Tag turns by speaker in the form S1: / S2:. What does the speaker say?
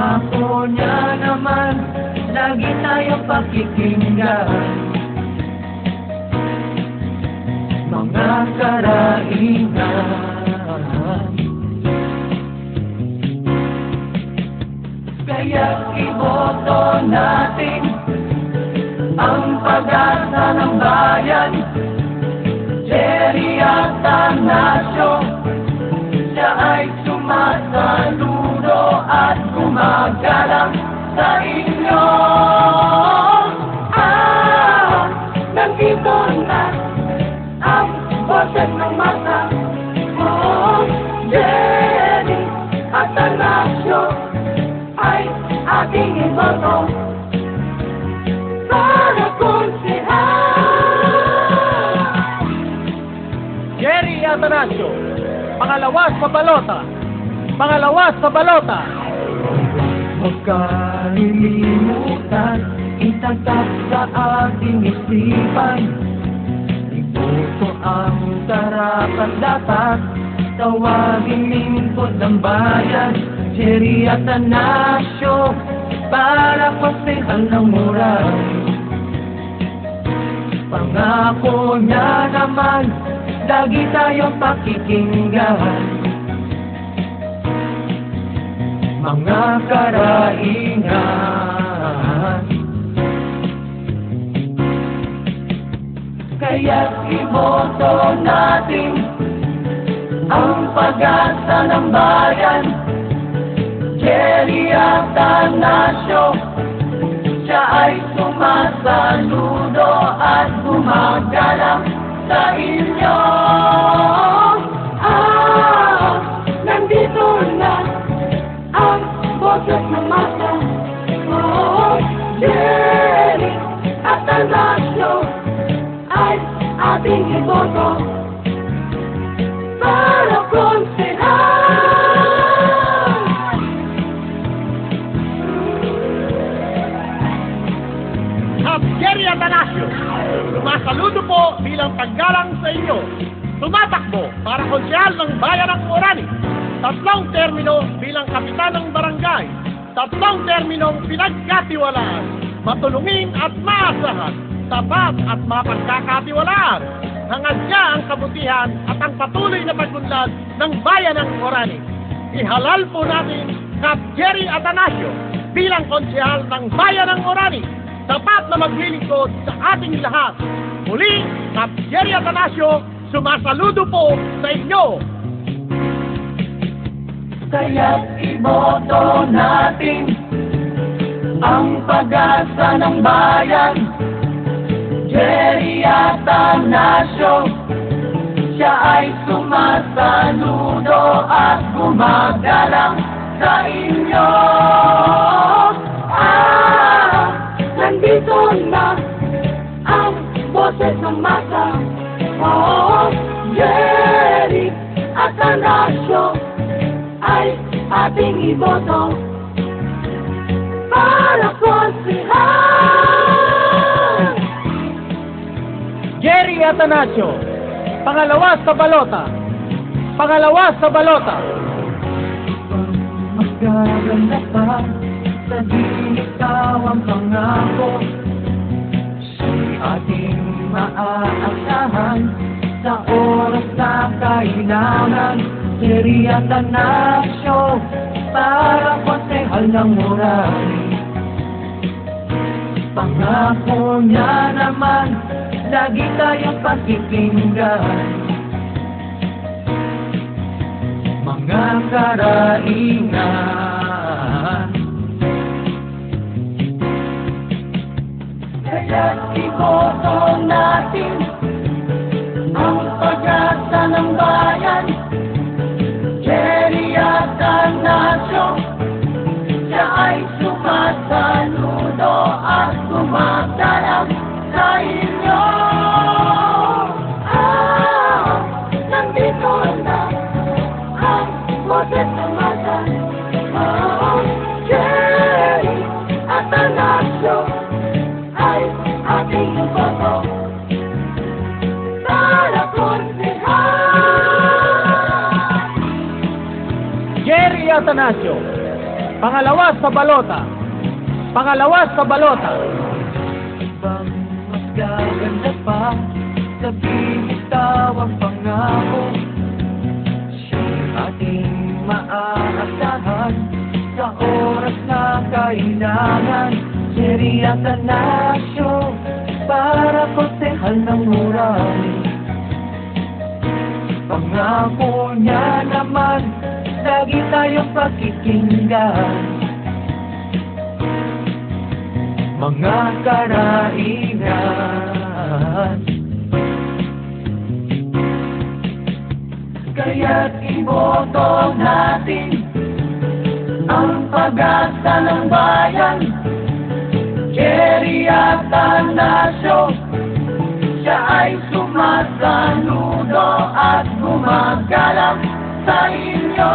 S1: Pangako niya naman, lagi tayong pakikinggan. Mga karaingan, kaya't iboto natin ang pag-asa ng bayan. Jerry Atanasio, siya ay sumasaludo at gumagalang sa inyo. Nandito na ang boses ng mata mo. Jerry Atanasio ay ating iboto para konsehal.
S2: Jerry Atanasio, pangalawa sa balota. Pangalawa sa balota.
S1: Huwag kalilimutan, itagtak sa ating isipan. Iboto ang karapat dapat, tawagin lingkod ng bayan. Jerry Atanasio, para konsehal ng Moray. Pangako niya naman, lagi tayong pakikinggan. Mga karaingan, kaya't iboto natin ang pag-asa ng bayan. Jerry Atanasio, siya ay sumasaludo at gumagalang sa inyo. Nandito na ang boses ng masa. Jerry Atanasio ay ating iboto para konsehal.
S2: Jerry Atanasio, sumasaludo po bilang paggalang sa inyo. Tumatakbo para konsehal ng bayan ng Orani. 3 termino bilang kapitan ng barangay. 3 terminong pinagkatiwalaan, matulungin at maasahan, tapat at mapagkakatiwalaan. Hangad niya ang kabutihan at ang patuloy na pagunlad ng bayan ng Orani. Ihalal po natin Kap Jerry Atanasio bilang konsehal ng bayan ng Orani, tapat na maglilingkod sa ating lahat. Muli, Kap Jerry Atanasio, sumasaludo po sa inyo.
S1: Kaya't iboto natin ang pag-asa ng bayan. Jerry Atanasio, siya ay sumasaludo at gumagalang sa inyo. Nandito na ang boses ng masa. Jerry Atanasio ay ating iboto para konsehal.
S2: Jerry Atanasio, pangalawa sa balota. Pangalawa sa balota.
S1: Magaganda pa sa dilitaw ang pangako. Siya'y ating maaasahan sa oras na kailangan. Jerry Atanasio, para konsehal ng Moray. Pangako niya naman, lagi tayong pakikinggan. Mga karaingan, kaya't iboto natin ang pag-asa ng bayan. Jerry Atanasio, siya ay sumasaludo at gumagalang sa inyo. Nandito na ang boses ng masa. Jerry Atanasio ay ating iboto para konsehal.
S2: Jerry Atanasio, Pangalawa sa balota. Pangalawa sa balota.
S3: Bang mas gaganda pa sa bibitaw ang pangako, siyang ating maaasahan sa oras na kailangan. Jerry Atanasio para konsehal ng Murali. Pangako niya naman, lagi tayong pakikinggan. Mga karaingan, kaya't iboto natin ang pag-asa ng bayan. Jerry Atanasio, siya ay sumasaludo at gumagalang sa inyo.